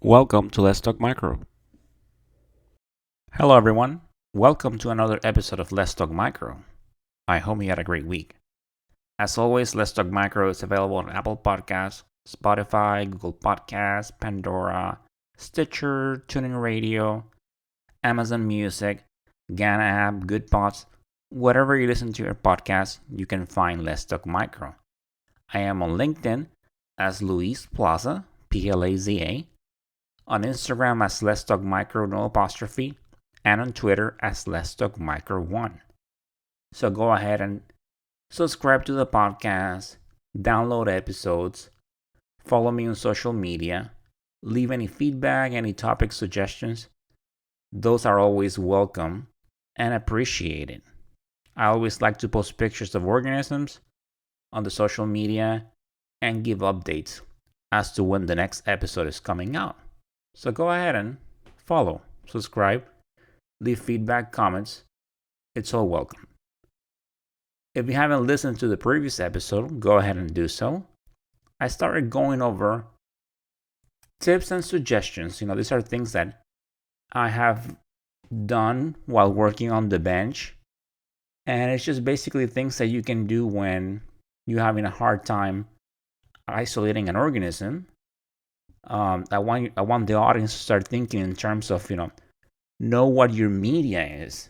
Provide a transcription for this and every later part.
Welcome to Let's Talk Micro. Hello, everyone. Welcome to another episode of Let's Talk Micro. I hope you had a great week. As always, Let's Talk Micro is available on Apple Podcasts, Spotify, Google Podcasts, Pandora, Stitcher, TuneIn Radio, Amazon Music, Ghana app, Good Pods. Whatever you listen to your podcast, you can find Let's Talk Micro. I am on LinkedIn as Luis Plaza, Plaza. On Instagram as Let's Talk Micro, no apostrophe, and on Twitter as Let's Talk Micro 1. So go ahead and subscribe to the podcast, download episodes, follow me on social media, leave any feedback, any topic suggestions. Those are always welcome and appreciated. I always like to post pictures of organisms on the social media and give updates as to when the next episode is coming out. So go ahead and follow, subscribe, leave feedback, comments. It's all welcome. If you haven't listened to the previous episode, go ahead and do so. I started going over tips and suggestions. These are things that I have done while working on the bench. And it's just basically things that you can do when you're having a hard time isolating an organism. I want the audience to start thinking in terms of, know what your media is.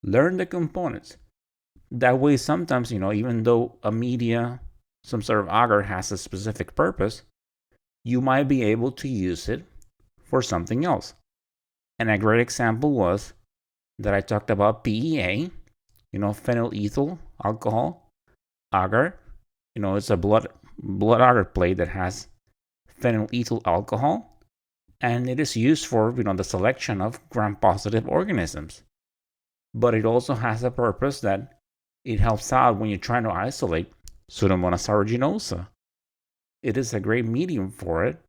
Learn the components. That way, sometimes, even though a media, some sort of agar has a specific purpose, you might be able to use it for something else. And a great example was that I talked about PEA, phenyl ethyl alcohol agar. It's a blood agar plate that has phenyl ethyl alcohol, and it is used for the selection of gram-positive organisms. But it also has a purpose that it helps out when you're trying to isolate Pseudomonas aeruginosa. It is a great medium for it.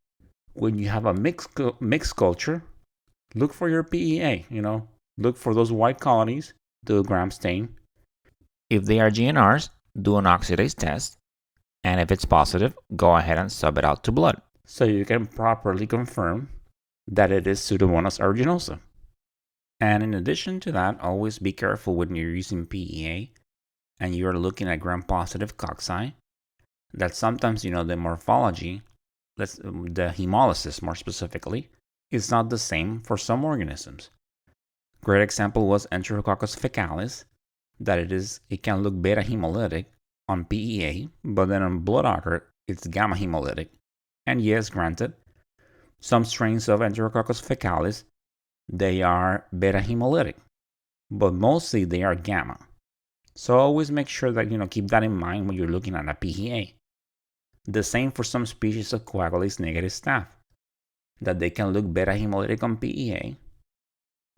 When you have a mixed culture, look for your PEA. Look for those white colonies, do a gram stain. If they are GNRs, do an oxidase test, and if it's positive, go ahead and sub it out to blood, so you can properly confirm that it is Pseudomonas aeruginosa. And in addition to that, always be careful when you're using PEA and you're looking at gram-positive cocci, that sometimes, the morphology, the hemolysis more specifically, is not the same for some organisms. Great example was Enterococcus faecalis, that it can look beta hemolytic on PEA, but then on blood agar, it's gamma hemolytic. And yes, granted, some strains of Enterococcus faecalis, they are beta hemolytic, but mostly they are gamma. So always make sure that, keep that in mind when you're looking at a PEA. The same for some species of coagulase negative staph, that they can look beta hemolytic on PEA,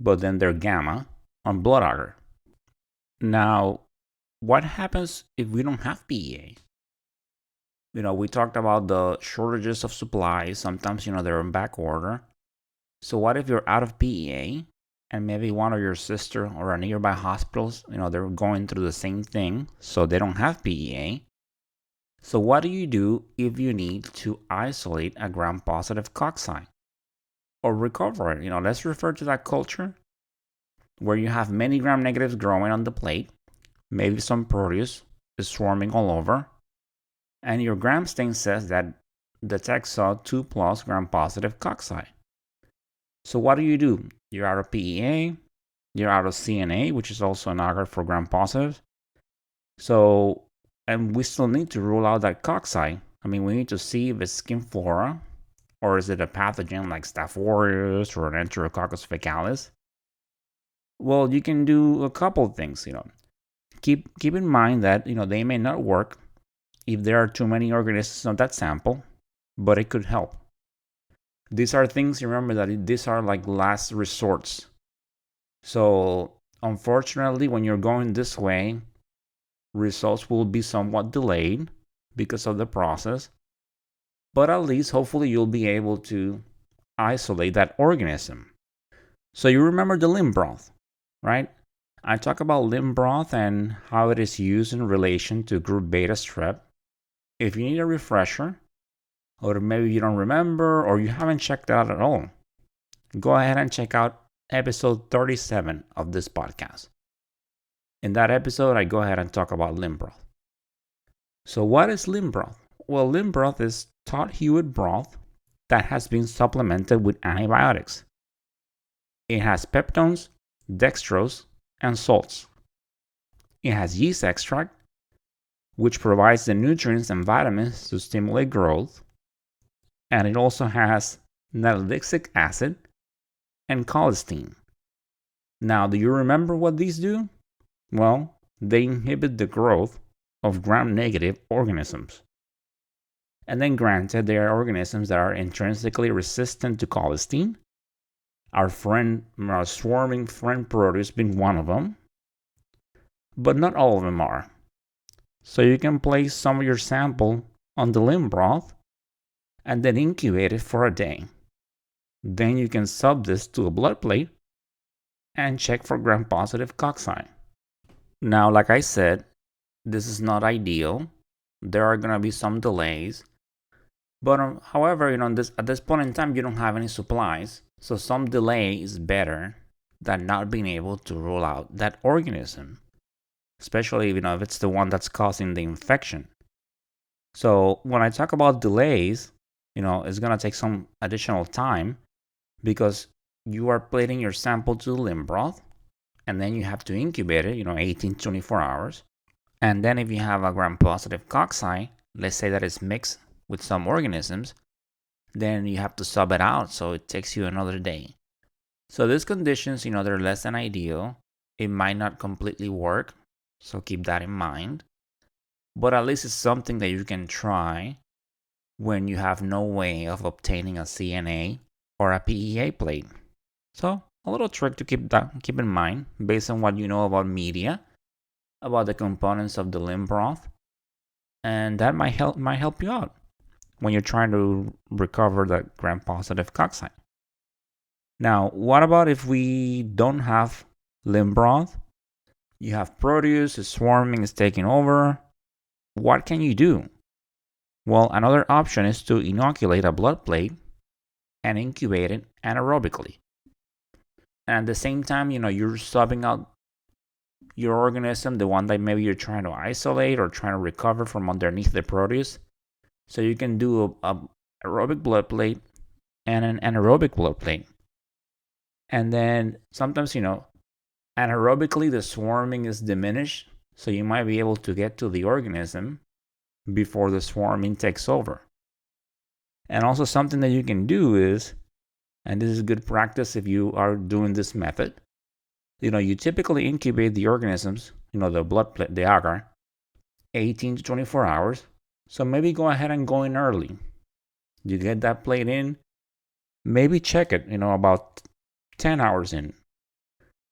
but then they're gamma on blood agar. Now, what happens if we don't have PEA? We talked about the shortages of supplies. Sometimes, they're in back order. So what if you're out of PEA and maybe one of your sister or a nearby hospitals, they're going through the same thing, so they don't have PEA. So what do you do if you need to isolate a gram-positive cocci or recover it? Let's refer to that culture where you have many gram-negatives growing on the plate. Maybe some proteus is swarming all over, and your gram stain says that detects 2+ gram-positive cocci. So what do? You're out of PEA, you're out of CNA, which is also an agar for gram-positive. So, and we still need to rule out that cocci. We need to see if it's skin flora, or is it a pathogen like Staph aureus or an Enterococcus faecalis? Well, you can do a couple of things. Keep in mind that they may not work if there are too many organisms on that sample, but it could help. These are things, remember that these are like last resorts. So unfortunately, when you're going this way, results will be somewhat delayed because of the process. But at least, hopefully, you'll be able to isolate that organism. So you remember the limb broth, right? I talk about limb broth and how it is used in relation to group beta strep. If you need a refresher, or maybe you don't remember, or you haven't checked it out at all, go ahead and check out episode 37 of this podcast. In that episode, I go ahead and talk about limb broth. So what is limb broth? Well, limb broth is taut hewed broth that has been supplemented with antibiotics. It has peptones, dextrose, and salts. It has yeast extract, which provides the nutrients and vitamins to stimulate growth. And it also has nalidixic acid and colistin. Now, do you remember what these do? Well, they inhibit the growth of gram-negative organisms. And then granted, there are organisms that are intrinsically resistant to colistin. Our swarming friend Proteus being one of them. But not all of them are. So you can place some of your sample on the limb broth and then incubate it for a day. Then you can sub this to a blood plate and check for gram-positive cocci. Now, like I said, this is not ideal. There are going to be some delays. But however, at this point in time, you don't have any supplies. So some delay is better than not being able to rule out that organism, especially if it's the one that's causing the infection. So when I talk about delays, it's going to take some additional time because you are plating your sample to limb broth, and then you have to incubate it, 18 to 24 hours. And then if you have a gram-positive cocci, let's say that it's mixed with some organisms, then you have to sub it out, so it takes you another day. So these conditions, they're less than ideal. It might not completely work, so keep that in mind. But at least it's something that you can try when you have no way of obtaining a CNA or a PEA plate. So a little trick to keep in mind based on what you know about media, about the components of the limb broth, and that might help you out when you're trying to recover the gram-positive cocci. Now, what about if we don't have limb broth? You have Proteus, is swarming, is taking over. What can you do? Well, another option is to inoculate a blood plate and incubate it anaerobically. And at the same time, you're subbing out your organism, the one that maybe you're trying to isolate or trying to recover from underneath the Proteus. So you can do a aerobic blood plate and an anaerobic blood plate. And then sometimes, anaerobically the swarming is diminished, so you might be able to get to the organism before the swarming takes over. And also something that you can do is, and this is good practice if you are doing this method, you typically incubate the organisms, the blood plate, the agar, 18 to 24 hours. So maybe go ahead and go in early. You get that plate in, maybe check it, about 10 hours in.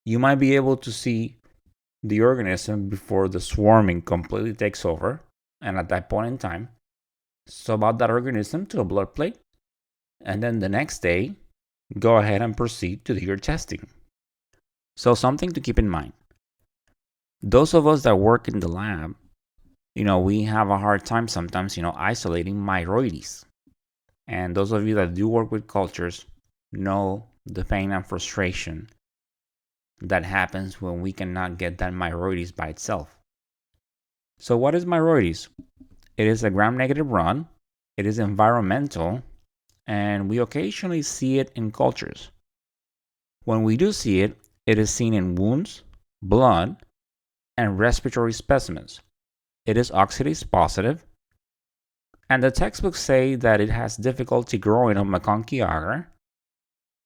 You might be able to see the organism before the swarming completely takes over. And at that point in time, sub out that organism to a blood plate. And then the next day, go ahead and proceed to do your testing. So something to keep in mind. Those of us that work in the lab, we have a hard time sometimes, isolating myroides. And those of you that do work with cultures know the pain and frustration that happens when we cannot get that myroides by itself. So what is myroides? It is a gram-negative run. It is environmental, and we occasionally see it in cultures. When we do see it, it is seen in wounds, blood, and respiratory specimens. It is oxidase positive, and the textbooks say that it has difficulty growing on McConkey agar.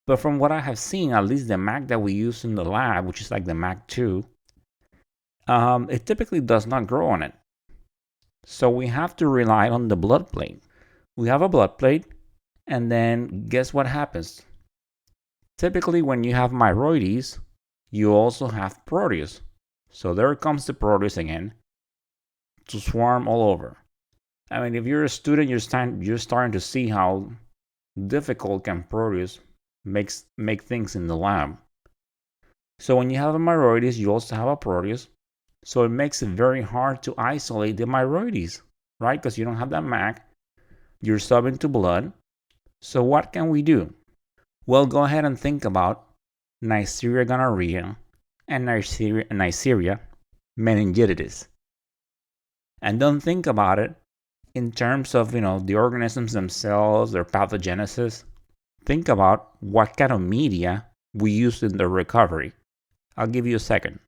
But from what I have seen, at least the MAC that we use in the lab, which is like the MAC 2, it typically does not grow on it. So we have to rely on the blood plate. We have a blood plate, and then guess what happens? Typically, when you have myroides, you also have Proteus. So there comes the Proteus again to swarm all over. I mean, if you're a student, you're starting to see how difficult can Proteus make things in the lab. So when you have a myroides, you also have a Proteus. So it makes it very hard to isolate the myroides, right? Because you don't have that MAC. You're subbing to blood. So what can we do? Well, go ahead and think about Neisseria gonorrhea and Neisseria meningitis. And don't think about it in terms of, the organisms themselves, their pathogenesis. Think about what kind of media we used in the recovery. I'll give you a second.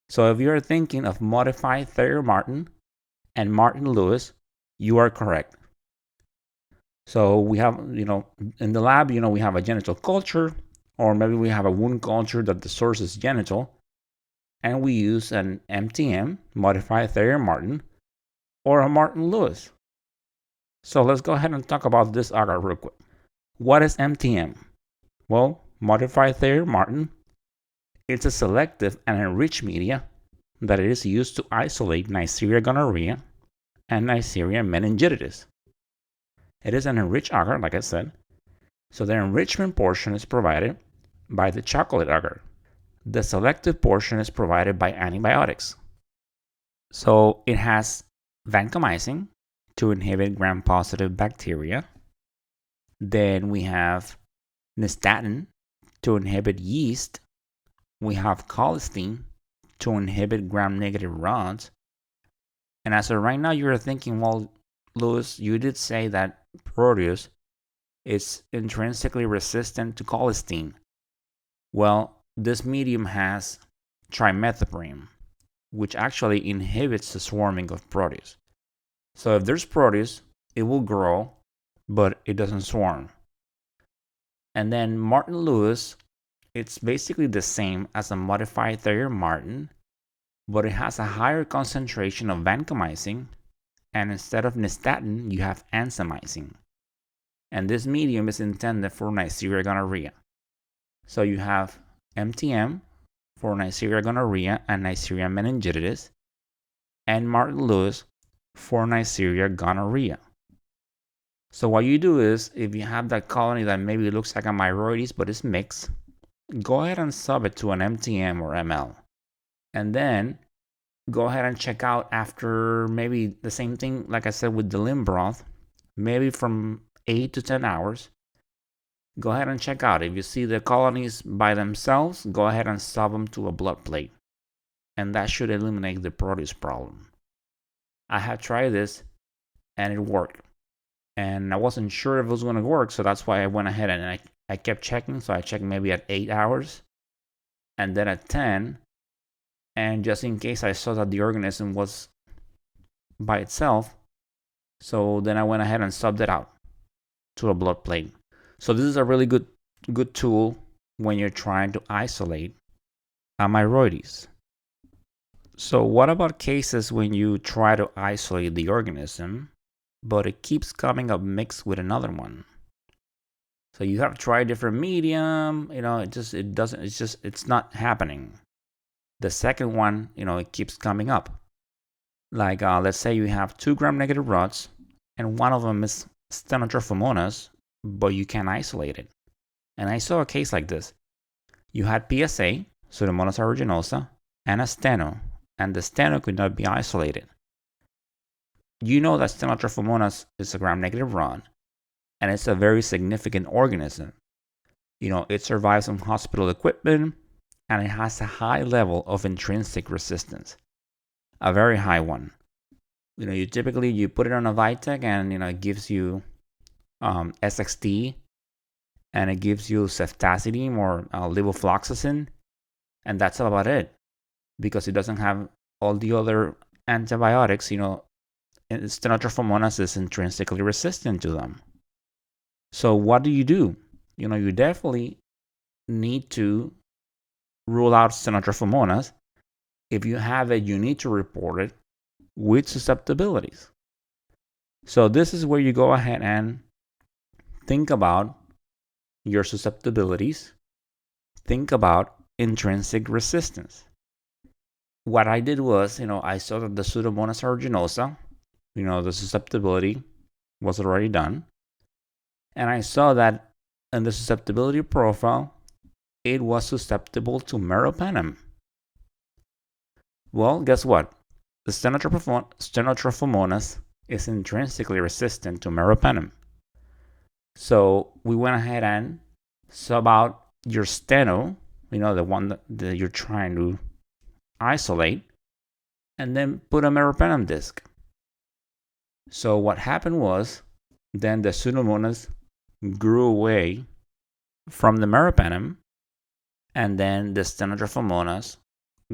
So if you're thinking of modified Thayer Martin and Martin Lewis, you are correct. So we have, in the lab, we have a genital culture, or maybe we have a wound culture that the source is genital, and we use an MTM, modified Thayer Martin, or a Martin Lewis. So let's go ahead and talk about this agar real quick. What is MTM? Well, modified Thayer Martin, it's a selective and enriched media that is used to isolate Neisseria gonorrhea and Neisseria meningitis. It is an enriched agar, like I said. So the enrichment portion is provided by the chocolate agar. The selective portion is provided by antibiotics. So it has vancomycin to inhibit gram-positive bacteria. Then we have nystatin to inhibit yeast. We have colistin to inhibit gram-negative rods. And as of right now, you're thinking, well, Lewis, you did say that Proteus is intrinsically resistant to colistin. Well, this medium has trimethoprim, which actually inhibits the swarming of Proteus. So if there's Proteus, it will grow, but it doesn't swarm. And then Martin Lewis, it's basically the same as a modified Thayer Martin, but it has a higher concentration of vancomycin, and instead of nystatin, you have ansamycin. And this medium is intended for Neisseria gonorrhea. So you have MTM for Neisseria gonorrhea and Neisseria meningitis, and Martin Lewis for Neisseria gonorrhea. So what you do is, if you have that colony that maybe looks like a myroides but is mixed, go ahead and sub it to an MTM or ML. And then go ahead and check out after maybe the same thing, like I said, with the limb broth, maybe from 8 to 10 hours. Go ahead and check out. If you see the colonies by themselves, go ahead and sub them to a blood plate. And that should eliminate the Proteus problem. I have tried this and it worked. And I wasn't sure if it was going to work, so that's why I went ahead and I kept checking. So I checked maybe at 8 hours and then at 10. And just in case I saw that the organism was by itself, so then I went ahead and subbed it out to a blood plate. So this is a really good tool when you're trying to isolate amyroides. So what about cases when you try to isolate the organism, but it keeps coming up mixed with another one? So you have tried different medium, it's not happening. The second one, it keeps coming up. Like, let's say you have 2 gram-negative rods, and one of them is Stenotrophomonas, but you can't isolate it. And I saw a case like this. You had PSA, Pseudomonas aeruginosa, and a steno, and the steno could not be isolated. You know that Stenotrophomonas is a gram-negative rod, and it's a very significant organism. It survives on hospital equipment, and it has a high level of intrinsic resistance, a very high one. You typically put it on a Vitek, and it gives you SXT, and it gives you ceftazidime or levofloxacin, and that's about it, because it doesn't have all the other antibiotics. Stenotrophomonas is intrinsically resistant to them. So what do? You definitely need to rule out Stenotrophomonas. If you have it, you need to report it with susceptibilities. So this is where you go ahead and think about your susceptibilities. Think about intrinsic resistance. What I did was, I saw that the Pseudomonas aeruginosa, the susceptibility was already done. And I saw that in the susceptibility profile, it was susceptible to meropenem. Well, guess what? The Stenotrophomonas is intrinsically resistant to meropenem. So we went ahead and sub out your steno, the one that you're trying to isolate, and then put a meropenem disc. So what happened was, then the Pseudomonas grew away from the meropenem, and then the Stenotrophomonas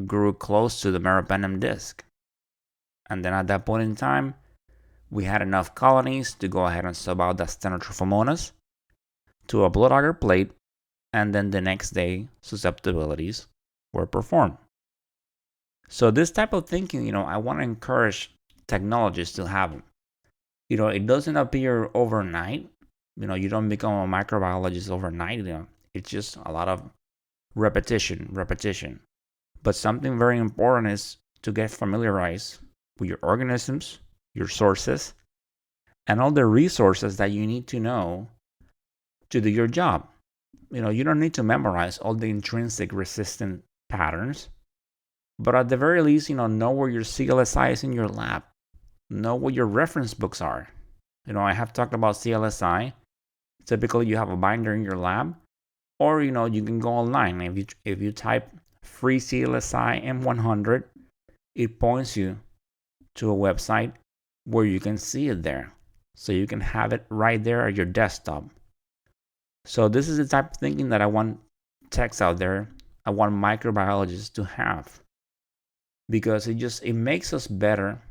grew close to the meropenem disc. And then at that point in time, we had enough colonies to go ahead and sub out the Stenotrophomonas to a blood agar plate, and then the next day, susceptibilities were performed. So this type of thinking, I want to encourage technologists to have them. It doesn't appear overnight. You don't become a microbiologist overnight. It's just a lot of repetition. But something very important is to get familiarized with your organisms, your sources, and all the resources that you need to know to do your job. You don't need to memorize all the intrinsic resistant patterns, but at the very least, know where your CLSI is in your lab. Know what your reference books are. I have talked about CLSI. Typically, you have a binder in your lab, or you can go online. If you type free CLSI M100, it points you to a website where you can see it there, so you can have it right there at your desktop. So this is the type of thinking that I want techs out there, I want microbiologists to have, because it makes us better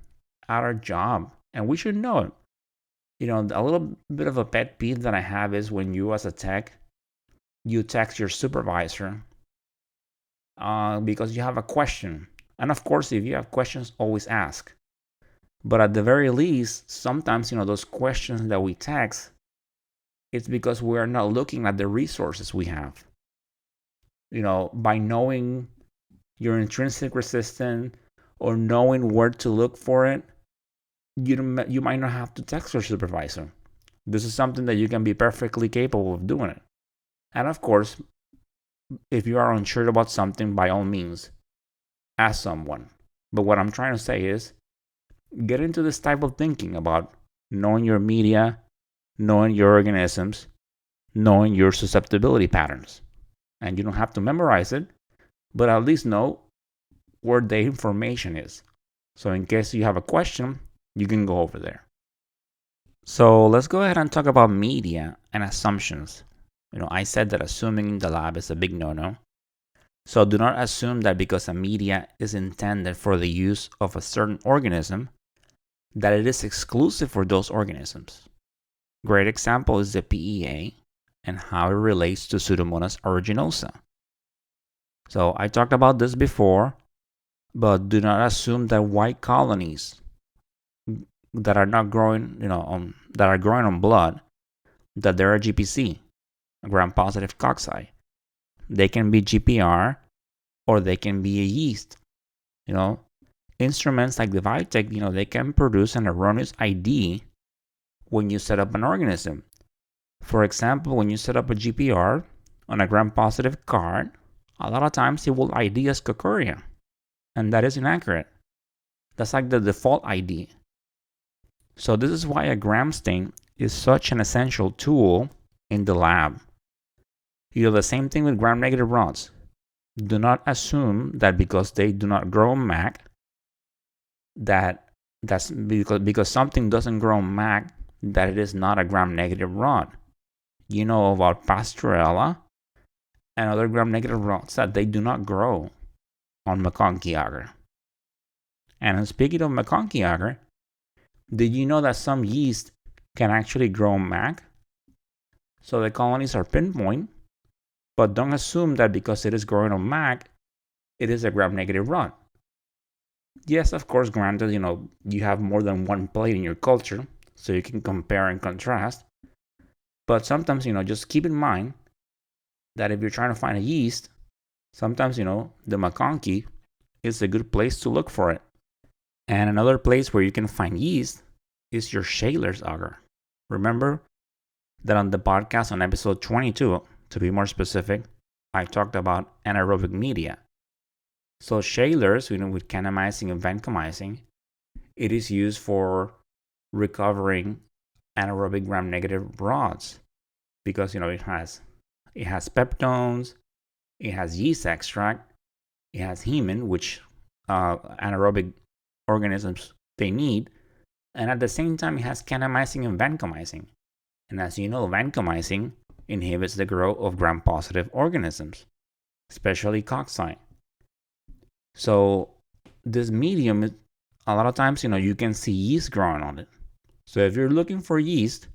at our job, and we should know it. A little bit of a pet peeve that I have is when you, as a tech, you text your supervisor because you have a question. And of course, if you have questions, always ask. But at the very least, sometimes, those questions that we text, it's because we're not looking at the resources we have. By knowing your intrinsic resistance or knowing where to look for it, you might not have to text your supervisor. This is something that you can be perfectly capable of doing it. And of course, if you are unsure about something, by all means, ask someone. But what I'm trying to say is, get into this type of thinking about knowing your media, knowing your organisms, knowing your susceptibility patterns. And you don't have to memorize it, but at least know where the information is. So in case you have a question, you can go over there. So let's go ahead and talk about media and assumptions. I said that assuming in the lab is a big no-no. So do not assume that because a media is intended for the use of a certain organism, that it is exclusive for those organisms. Great example is the PEA and how it relates to Pseudomonas aeruginosa. So I talked about this before, but do not assume that white colonies that are not growing, that are growing on blood, that they're a GPC, a gram-positive cocci. They can be GPR, or they can be a yeast. Instruments like the Vitek, they can produce an erroneous ID when you set up an organism. For example, when you set up a GPR on a gram-positive card, a lot of times it will ID as Cocoria, and that is inaccurate. That's like the default ID. So this is why a gram stain is such an essential tool in the lab. The same thing with gram-negative rods. Do not assume that because they do not grow MAC, that's because something doesn't grow MAC, that it is not a gram-negative rod. About Pastorella and other gram-negative rods that they do not grow on McConkey agar. And speaking of McConkey agar, did you know that some yeast can actually grow MAC? So the colonies are pinpoint, but don't assume that because it is growing on MAC, it is a gram-negative rod. Yes, of course, granted, you have more than one plate in your culture, so you can compare and contrast. But sometimes, just keep in mind that if you're trying to find a yeast, sometimes, the McConkey is a good place to look for it. And another place where you can find yeast is your Shaler's agar. Remember that on the podcast on episode 22, to be more specific, I talked about anaerobic media. So Shaler's, with kanamycin and vancomycin, it is used for recovering anaerobic gram-negative broths because it has peptones, it has yeast extract, it has hemin, which anaerobic organisms they need, and at the same time it has kanamycin and vancomycin. And as you know, vancomycin inhibits the growth of gram-positive organisms, especially cocci. So this medium, a lot of times, you can see yeast growing on it. So if you're looking for yeast,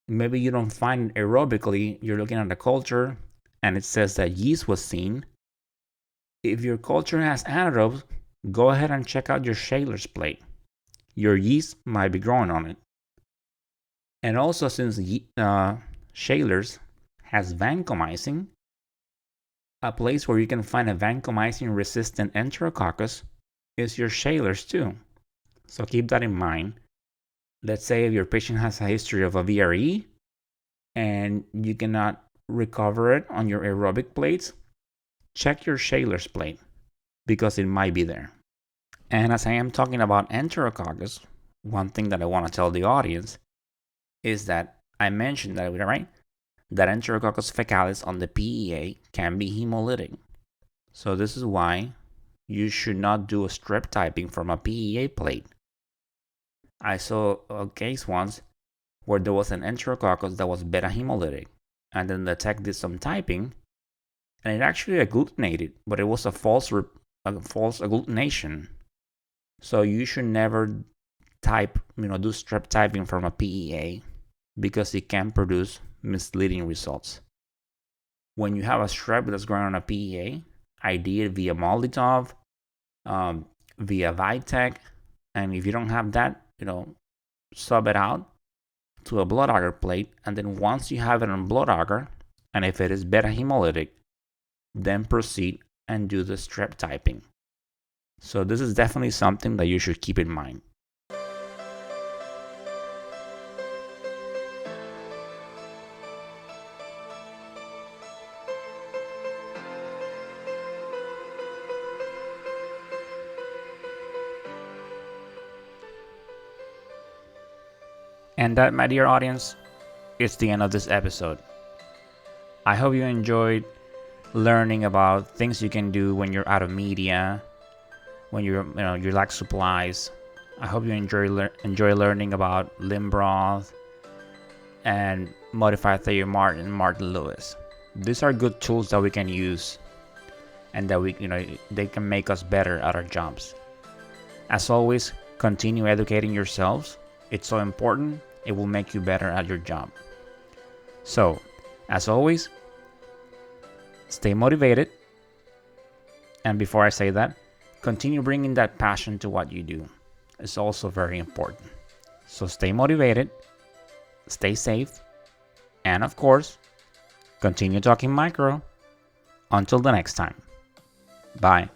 maybe you don't find it aerobically, you're looking at the culture and it says that yeast was seen. If your culture has anaerobes, go ahead and check out your Shaler's plate. Your yeast might be growing on it. And also, since Shaler's has vancomycin, a place where you can find a vancomycin-resistant enterococcus is your Shaler's too. So keep that in mind. Let's say if your patient has a history of a VRE and you cannot recover it on your aerobic plates, check your Shaler's plate because it might be there. And as I am talking about enterococcus, one thing that I want to tell the audience is that I mentioned that, right? That Enterococcus faecalis on the PEA can be hemolytic. So this is why you should not do a strep typing from a PEA plate. I saw a case once where there was an Enterococcus that was beta hemolytic, and then the tech did some typing, and it actually agglutinated, but it was a false agglutination. So you should never type, do strep typing from a PEA because it can produce misleading results. When you have a strep that's growing on a PEA, I did via Molotov, via Vitek, and if you don't have that, sub it out to a blood agar plate, and then once you have it on blood agar, and if it is beta hemolytic, then proceed and do the strep typing. So this is definitely something that you should keep in mind. And that, my dear audience, is the end of this episode. I hope you enjoyed learning about things you can do when you're out of media, when you lack supplies. I hope you enjoy learning about limb broth and modified Thayer Martin, Martin Lewis. These are good tools that we can use, and that they can make us better at our jobs. As always, continue educating yourselves. It's so important. It will make you better at your job. So, as always, stay motivated. And before I say that, continue bringing that passion to what you do. It's also very important. So stay motivated, stay safe, and of course, continue talking micro. Until the next time. Bye.